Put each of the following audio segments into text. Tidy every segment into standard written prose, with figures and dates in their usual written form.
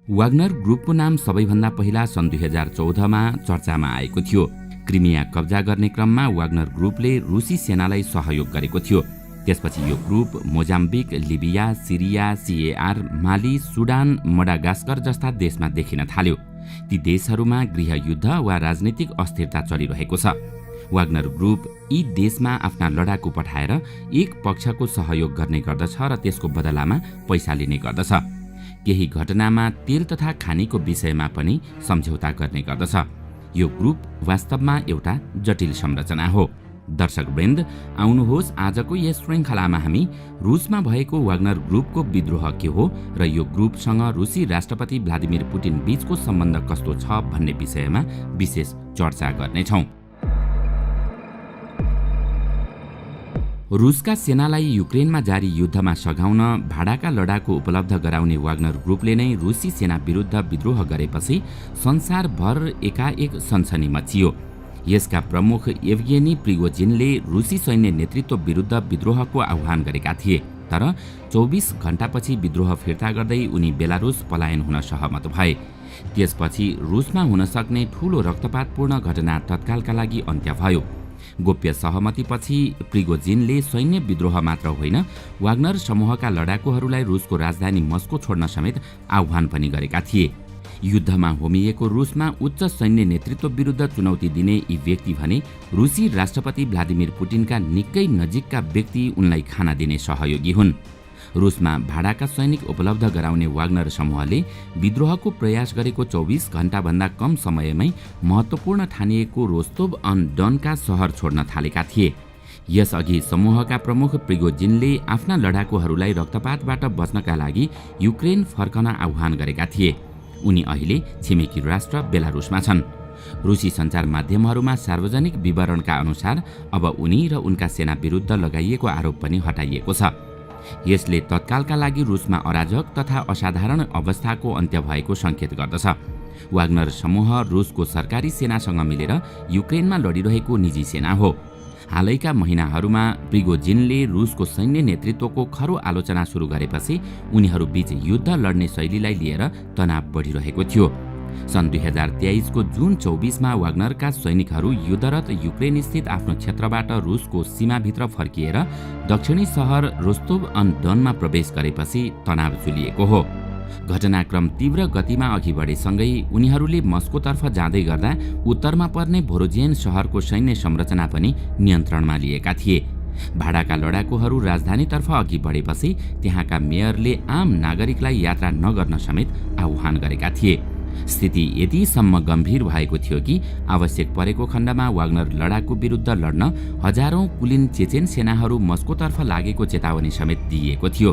Wagner ग्रुपको नाम सबैभन्दा पहिला सन् 2014मा चर्चामा आएको थियो। क्रिमिया कब्जा गर्ने क्रममा वाग्नर ग्रुपले रुसी सेनालाई सहयोग गरेको थियो। त्यसपछि यो ग्रुप मोजाम्बिक, लिबिया, सिरिया, CAR, माली, सुडान, मडागास्कर जस्ता देशमा देखिन थाल्यो। ती देशहरूमा गृहयुद्ध वा राजनीतिक अस्थिरता चलिरहेको छ। वाग्नर ग्रुप यी देशमा आफ्ना लडाकु पठाएर एक पक्षको सहयोग गर्ने गर्दछ र त्यसको बदलामा पैसा लिने गर्दछ। केही घटनामा तेल तथा खानीको विषयमा पनि सम्झौता गर्ने गर्दछ। यो ग्रुप वास्तवमा एउटा जटिल संरचना हो। दर्शकवृन्द, आउनुहोस् आजको यस श्रृङ्खलामा हामी रुसमा भएको वाग्नर ग्रुपको विद्रोह के हो र यो ग्रुपसँग रुसी राष्ट्रपति भ्लादिमिर पुटिन बीचको सम्बन्ध कस्तो छ भन्ने विषयमा विशेष चर्चा गर्नेछौँ। रुसका सेनालाई युक्रेनमा जारी युद्धमा सघाउन भाडाका लडाकु उपलब्ध गराउने वाग्नर ग्रुपले नै रुसी सेना विरुद्ध विद्रोह गरेपछि संसारभर एकाएक सनसनी मचियो। यसका प्रमुख येवगेनी प्रिगोजिनले रुसी सैन्य नेतृत्व विरुद्ध विद्रोहको आह्वान गरेका थिए, तर 24 घण्टापछि विद्रोह फिर्ता गर्दै उनी बेलारुस पलायन हुन सहमत भए। त्यसपछि रुसमा हुन सक्ने ठूलो रक्तपातपूर्ण घटना तत्कालका लागि अन्त्य भयो। गोप्य सहमतिपछि प्रिगोजिनले सैन्य विद्रोह मात्र होइन, वाग्नर समूहका लडाकुहरूलाई रुसको राजधानी मस्को छोड्न समेत आह्वान पनि गरेका थिए। युद्धमा होमिएको रुसमा उच्च सैन्य नेतृत्व विरुद्ध चुनौती दिने यी व्यक्ति भने रुसी राष्ट्रपति भ्लादिमिर पुटिनका निकै नजिकका व्यक्ति उनलाई खाना दिने सहयोगी हुन्। रुसमा भाडाका सैनिक उपलब्ध गराउने वाग्नर समूहले विद्रोहको प्रयास गरेको 24 घण्टाभन्दा कम समयमै महत्त्वपूर्ण ठानिएको रोस्तोभ अन डनका सहर छोड्न थालेका थिए। यसअघि समूहका प्रमुख प्रिगोजिनले आफ्ना लडाकुहरूलाई रक्तपातबाट बच्नका लागि युक्रेन फर्कन आह्वान गरेका थिए। उनी अहिले छिमेकी राष्ट्र बेलारुसमा छन्। रुसी सञ्चार माध्यमहरूमा सार्वजनिक विवरणका अनुसार अब उनी र उनका सेना विरुद्ध लगाइएको आरोप पनि हटाइएको छ। यसले तत्कालका लागि रुसमा अराजक तथा असाधारण अवस्थाको अन्त्य भएको सङ्केत गर्दछ। वाग्नर समूह रुसको सरकारी सेनासँग मिलेर युक्रेनमा लडिरहेको निजी सेना हो। हालैका महिनाहरूमा प्रिगोजिनले रुसको सैन्य नेतृत्वको खरो आलोचना सुरु गरेपछि उनीहरूबीच युद्ध लड्ने शैलीलाई लिएर तनाव बढिरहेको थियो। सन् 2023 को जुन 24मा वाग्नरका सैनिकहरू युद्धरत युक्रेन स्थित आफ्नो क्षेत्रबाट रुसको सीमाभित्र फर्किएर दक्षिणी सहर रोस्तोभ अन डनमा प्रवेश गरेपछि तनाव चुलिएको हो। घटनाक्रम तीव्र गतिमा अघि बढेसँगै उनीहरूले मस्कोतर्फ जाँदै गर्दा उत्तरमा पर्ने भोरोजियन सहरको सैन्य संरचना पनि नियन्त्रणमा लिएका थिए। भाडाका लडाकुहरू राजधानीतर्फ अघि बढेपछि त्यहाँका मेयरले आम नागरिकलाई यात्रा नगर्न समेत आह्वान गरेका थिए। स्थिति यतिसम्म गम्भीर भएको थियो कि आवश्यक परेको खण्डमा वाग्नर लडाकु विरुद्ध लड्न हजारौं कुलिन चेचेन सेनाहरू मस्कोतर्फ लागेको चेतावनी समेत दिइएको थियो।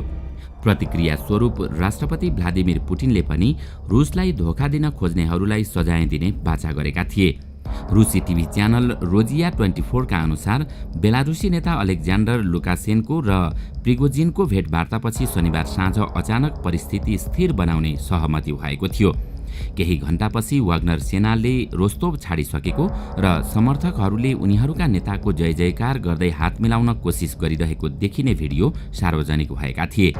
प्रतिक्रिया स्वरूप राष्ट्रपति भ्लादिमिर पुटिनले पनि रुसलाई धोका दिन खोज्नेहरूलाई सजाय दिने बाचा गरेका थिए। रुसी टिभी च्यानल रोजिया 24 का अनुसार बेलारुसी नेता अलेक्जान्डर लुकासेन्को र प्रिगोजिनको भेटवार्तापछि शनिबार साँझ अचानक परिस्थिति स्थिर बनाउने सहमति भएको थियो। केही घण्टापछि वाग्नर सेनाले रोस्तोभ छाडिसकेको र समर्थकहरूले उनीहरूका नेताको जय जयकार गर्दै हात मिलाउन कोसिस गरिरहेको देखिने भिडियो सार्वजनिक भएका थिए।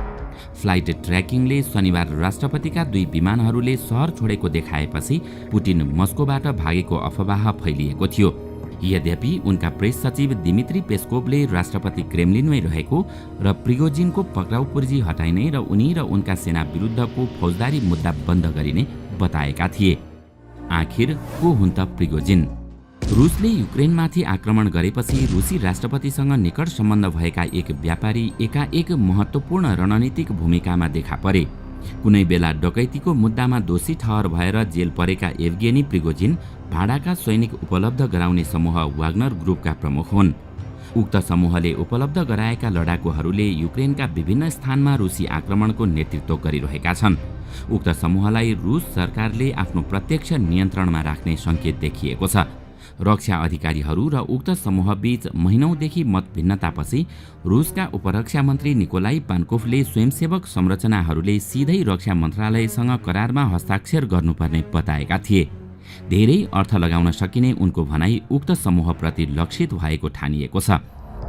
फ्लाइट ट्र्याकिङले शनिबार राष्ट्रपतिका 2 विमानहरूले सहर छोडेको देखाएपछि पुटिन मस्कोबाट भागेको अफवाह फैलिएको थियो। यद्यपि उनका प्रेस सचिव दिमित्री पेस्कोभले राष्ट्रपति क्रेमलिनमै रहेको र प्रिगोजिनको पक्राउ पुर्जी हटाइने र उनी र उनका सेना विरुद्धको फौजदारी मुद्दा बन्द गरिने बताएका थिए। आखिर को हुन् त प्रिगोजिन? रुसले युक्रेनमाथि आक्रमण गरेपछि रुसी राष्ट्रपतिसँग निकट सम्बन्ध भएका एक व्यापारी एकाएक महत्त्वपूर्ण रणनीतिक भूमिकामा देखा परे। कुनै बेला डकैतीको मुद्दामा दोषी ठहर भएर जेल परेका येवगेनी प्रिगोजिन भाडाका सैनिक उपलब्ध गराउने समूह वाग्नर ग्रुपका प्रमुख हुन्। उक्त समूहले उपलब्ध गराएका लडाकुहरूले युक्रेनका विभिन्न स्थानमा रुसी आक्रमणको नेतृत्व गरिरहेका छन्। उक्त समूहलाई रुस सरकारले आफ्नो प्रत्यक्ष नियन्त्रणमा राख्ने सङ्केत देखिएको छ। रक्षा अधिकारीहरू र उक्त समूहबीच महिनौदेखि मतभिन्नतापछि रुसका उपरक्षा मन्त्री निकोलाई पान्कोभले स्वयंसेवक संरचनाहरूले सिधै रक्षा मन्त्रालयसँग करारमा हस्ताक्षर गर्नुपर्ने बताएका थिए। धेरै अर्थ लगाउन सकिने उनको भनाई उक्त समूहप्रति लक्षित भएको ठानिएको छ।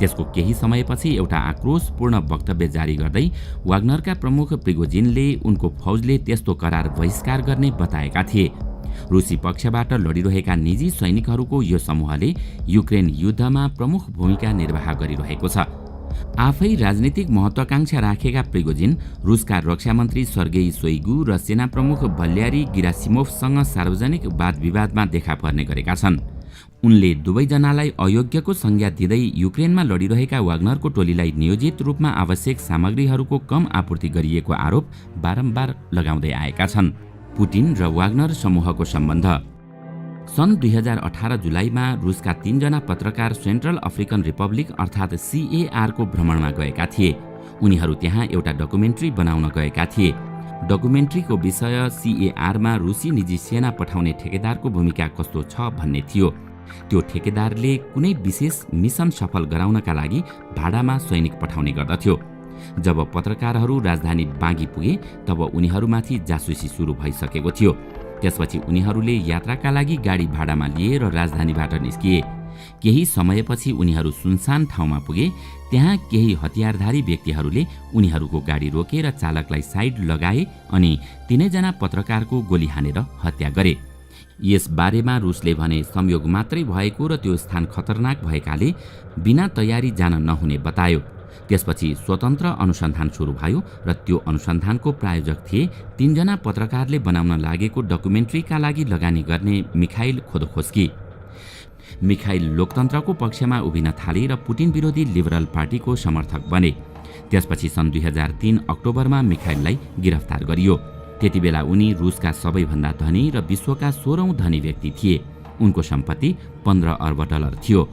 त्यसको केही समयपछि एउटा आक्रोशपूर्ण वक्तव्य जारी गर्दै वाग्नरका प्रमुख प्रिगोजिनले उनको फौजले त्यस्तो करार बहिष्कार गर्ने बताएका थिए। रुसी पक्षबाट लडिरहेका निजी सैनिकहरूको यो समूहले युक्रेन युद्धमा प्रमुख भूमिका निर्वाह गरिरहेको छ। आफै राजनीतिक महत्वाकांक्षा राखेका प्रिगोजिन रुसका रक्षा मन्त्री सर्गेई सोइगु र सेना प्रमुख भल्यारी गिरासिमोभसँग सार्वजनिक वाद विवादमा देखा पर्ने गरेका छन्। उनले दुवैजनालाई अयोग्यको संज्ञा दिँदै युक्रेनमा लडिरहेका वाग्नरको टोलीलाई नियोजित रूपमा आवश्यक सामग्रीहरूको कम आपूर्ति गरिएको आरोप बारम्बार लगाउँदै आएका छन्। पुटिन र वाग्नर समूहको सम्बन्ध। सन् 2018 जुलाईमा रुसका 3 जना पत्रकार सेन्ट्रल अफ्रिकन रिपब्लिक अर्थात् CAR को भ्रमणमा गएका थिए। उनीहरू त्यहाँ एउटा डकुमेन्ट्री बनाउन गएका थिए। डकुमेन्ट्रीको विषय CAR मा रुसी निजी सेना पठाउने ठेकेदारको भूमिका कस्तो छ भन्ने थियो। त्यो ठेकेदारले कुनै विशेष मिसन सफल गराउनका लागि भाडामा सैनिक पठाउने गर्दथ्यो। जब पत्रकारहरू राजधानी बाँगी पुगे तब उनीहरूमाथि जासुसी सुरु भइसकेको थियो। त्यसपछि उनीहरूले यात्राका लागि गाडी भाडामा लिए र राजधानीबाट निस्किए। केही समयपछि उनीहरू सुनसान ठाउँमा पुगे। त्यहाँ केही हतियारधारी व्यक्तिहरूले उनीहरूको गाडी रोकेर चालकलाई साइड लगाए अनि तीनैजना पत्रकारको गोली हानेर हत्या गरे। यस बारेमा रुसले भने संयोग मात्रै भएको र त्यो स्थान खतरनाक भएकाले बिना तयारी जान नहुने बतायो। त्यसपछि स्वतन्त्र अनुसन्धान सुरु भयो र त्यो अनुसन्धानको प्रायोजक थिए 3 जना पत्रकारले बनाउन लागेको डकुमेन्ट्रीका लागि लगानी गर्ने मिखाइल खोदोखोस्की। मिखाइल लोकतन्त्रको पक्षमा उभिन थाले र पुटिन विरोधी लिबरल पार्टीको समर्थक बने। त्यसपछि सन् 2003 अक्टोबरमा मिखाइललाई गिरफ्तार गरियो। त्यतिबेला उनी रुसका सबैभन्दा धनी र विश्वका 16औं धनी व्यक्ति थिए। उनको सम्पत्ति $15 अर्ब थियो।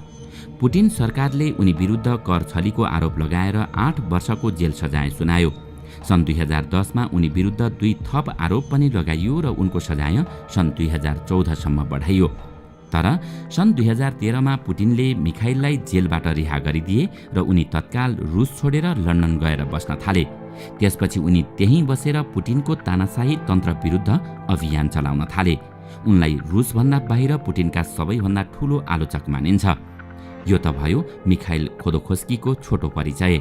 पुटिन सरकारले उनी विरुद्ध कर छलीको आरोप लगाएर 8 वर्षको जेल सजाय सुनायो। सन् 2010 मा उनी विरुद्ध 2 थप आरोप पनि लगाइयो र उनको सजाय सन् 2014 सम्म बढाइयो। तर सन् 2013 मा पुटिनले मिखाइललाई जेलबाट रिहा गरिदिए र उनी तत्काल रुस छोडेर लन्डन गएर बस्न थाले। त्यसपछि उनी त्यहीँ बसेर पुटिनको तानाशाही तन्त्र विरुद्ध अभियान चलाउन थाले। उनलाई रुसभन्दा बाहिर पुटिनका सबैभन्दा ठूलो आलोचक मानिन्छ। यो त भयो मिखाइल खोदोखोस्कीको छोटो परिचय।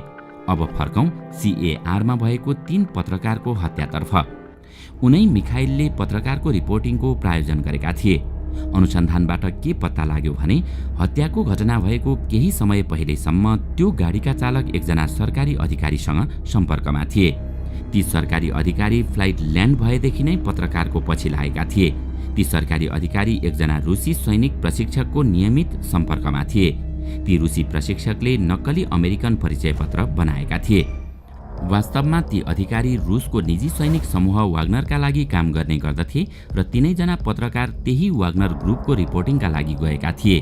अब फर्कौं CAR मा भएको 3 पत्रकारको हत्यातर्फ। उनै मिखाइलले पत्रकारको रिपोर्टिङको प्रायोजन गरेका थिए। अनुसन्धानबाट के पत्ता लाग्यो भने हत्याको घटना भएको केही समय पहिलेसम्म त्यो गाडीका चालक एकजना सरकारी अधिकारीसँग सम्पर्कमा थिए। ती सरकारी अधिकारी फ्लाइट ल्यान्ड भएदेखि नै पत्रकारको पछि लागेका थिए। ती सरकारी अधिकारी एकजना रुसी सैनिक प्रशिक्षकको नियमित सम्पर्कमा थिए। ती रुसी प्रशिक्षकले नक्कली अमेरिकन परिचय पत्र बनाएका थिए। वास्तवमा ती अधिकारी रुसको निजी सैनिक समूह वाग्नरका लागि काम गर्ने गर्दथे र तीनैजना पत्रकार त्यही वाग्नर ग्रुपको रिपोर्टिङका लागि गएका थिए।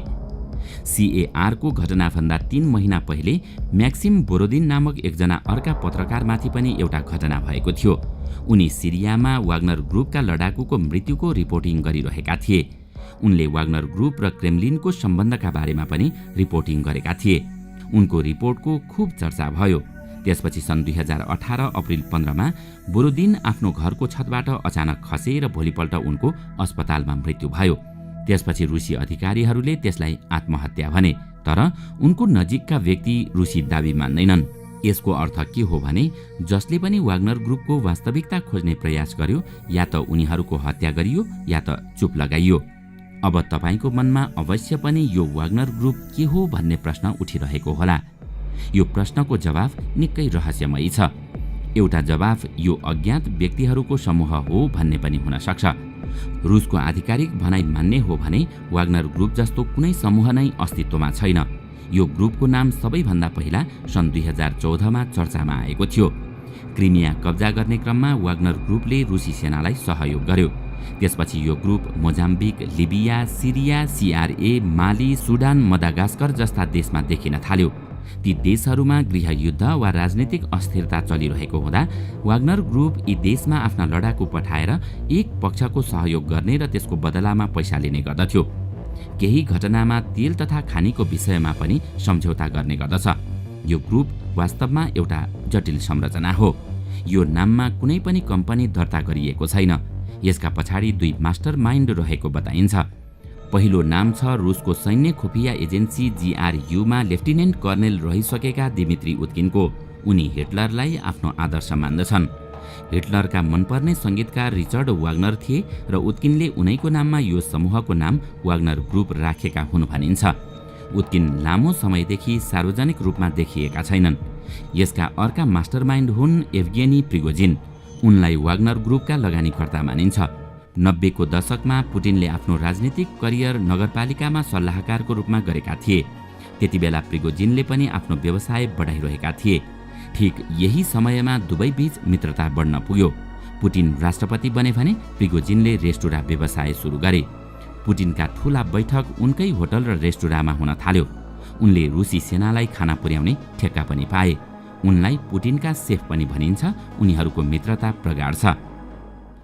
CAR को घटनाभन्दा 3 महिना पहिले म्याक्सिम बोरोदिन नामक एकजना अर्का पत्रकारमाथि पनि एउटा घटना भएको थियो। उनी सिरियामा वाग्नर ग्रुपका लडाकुको मृत्युको रिपोर्टिङ गरिरहेका थिए। उनले वाग्नर ग्रुप र क्रेमलिनको सम्बन्धका बारेमा पनि रिपोर्टिङ गरेका थिए। उनको रिपोर्टको खूब चर्चा भयो। त्यसपछि सन् 2018 अप्रिल 15 मा बोरोदिन आफ्नो घरको छतबाट अचानक खसे र भोलिपल्ट उनको अस्पतालमा मृत्यु भयो। त्यसपछि रुसी अधिकारीहरूले त्यसलाई आत्महत्या भने, तर उनको नजिकका व्यक्ति रुसी दाबी मान्दैनन्। यसको अर्थ के हो भने जसले पनि वाग्नर ग्रुपको वास्तविकता खोज्ने प्रयास गर्यो या त उनीहरूको हत्या गरियो या त चुप लगाइयो। अब तपाईको मनमा अवश्य पनि यो वाग्नर ग्रुप के हो भन्ने प्रश्न उठिरहेको होला। यो प्रश्नको जवाफ निकै रहस्यमयी छ। एउटा जवाफ यो अज्ञात व्यक्तिहरूको समूह हो भन्ने पनि हुन सक्छ। रुसको आधिकारिक भनाइ मान्ने हो भने वाग्नर ग्रुप जस्तो कुनै समूह नै अस्तित्वमा छैन। यो ग्रुपको नाम सबैभन्दा पहिला सन् 2014 मा चर्चामा आएको थियो। क्रिमिया कब्जा गर्ने क्रममा वाग्नर ग्रुपले रुसी सेनालाई सहयोग गर्यो। त्यसपछि यो ग्रुप मोजाम्बिक, लिबिया, सिरिया, CRA, माली, सुडान, मदागास्कर जस्ता देशमा देखिन थाल्यो। ती देशहरूमा गृहयुद्ध वा राजनीतिक अस्थिरता चलिरहेको हुँदा वाग्नर ग्रुप यी देशमा आफ्ना लडाकु पठाएर एक पक्षको सहयोग गर्ने र त्यसको बदलामा पैसा लिने गर्दथ्यो। केही घटनामा तेल तथा खानीको विषयमा पनि सम्झौता गर्ने गर्दछ। यो ग्रुप वास्तवमा एउटा जटिल संरचना हो। यो नाममा कुनै पनि कम्पनी दर्ता गरिएको छैन। यसका पछाडि 2 मास्टर माइन्ड रहेको बताइन्छ। पहिलो नाम छ रुसको सैन्य खुफिया एजेन्सी GRUमा लेफ्टिनेन्ट कर्नेल रहिसकेका दिमित्री उद्किनको। उनी हिटलरलाई आफ्नो आदर्श मान्दछन्। हिटलरका मनपर्ने संगीतकार रिचर्ड वाग्नर थिए र उद्किनले उनैको नाममा यो समूहको नाम वाग्नर ग्रुप राखेका हुन् भनिन्छ। उद्किन लामो समयदेखि सार्वजनिक रूपमा देखिएका छैनन्। यसका अर्का मास्टरमाइन्ड हुन् एभगेनी प्रिगोजिन। उनलाई वाग्नर ग्रुपका लगानीकर्ता मानिन्छ। 90 को दशकमा पुटिनले आफ्नो राजनीतिक करियर नगरपालिकामा सल्लाहकारको रूपमा गरेका थिए। त्यतिबेला प्रिगोजिनले पनि आफ्नो व्यवसाय बढाइरहेका थिए। ठीक यही समयमा दुवै बीच मित्रता बढ्न पुग्यो। पुटिन राष्ट्रपति बने भने प्रिगोजिनले रेस्टुरा व्यवसाय सुरु गरे। पुटिनका ठूला बैठक उनकै होटल र रेस्टुरामा हुन थाल्यो। उनले रुसी सेनालाई खाना पुर्याउने ठेक्का पनि पाए। उनलाई पुटिनका सेफ पनि भनिन्छ। उनीहरूको मित्रता प्रगाढ छ।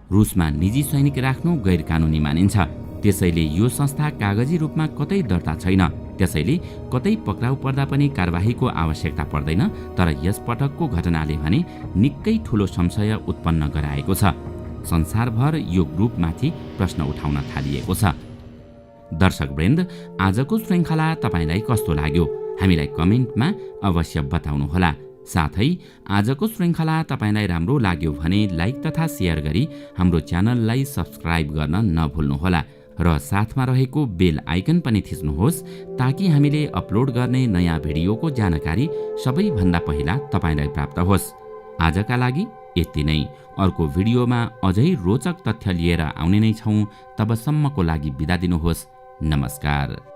रुसमा निजी सैनिक राख्नु गैर कानुनी मानिन्छ। त्यसैले यो संस्था कागजी रूपमा कतै दर्ता छैन। त्यसैले कतै पक्राउ पर्दा पनि कारबाहीको आवश्यकता पर्दैन। तर यस पटकको घटनाले भने निकै ठूलो संशय उत्पन्न गराएको छ। संसारभर यो ग्रुपमाथि प्रश्न उठाउन थालिएको छ। दर्शकवृन्द, आजको श्रृङ्खला तपाईलाई कस्तो लाग्यो हामीलाई कमेन्टमा अवश्य बताउनुहोला। साथै आजको श्रृङ्खला तपाईलाई राम्रो लाग्यो भने लाइक तथा शेयर गरी हाम्रो च्यानललाई सब्स्क्राइब गर्न नभुल्नुहोला र साथमा रहेको बेल आइकन पनि थिच्नुहोस् ताकि हामीले अपलोड गर्ने नयाँ भिडियोको जानकारी सबैभन्दा पहिला तपाईलाई प्राप्त होस्। आजका लागि यति नै। अर्को भिडियोमा अझै रोचक तथ्य लिएर आउने नै छौँ। तबसम्मको लागि बिदा दिनुहोस्। नमस्कार।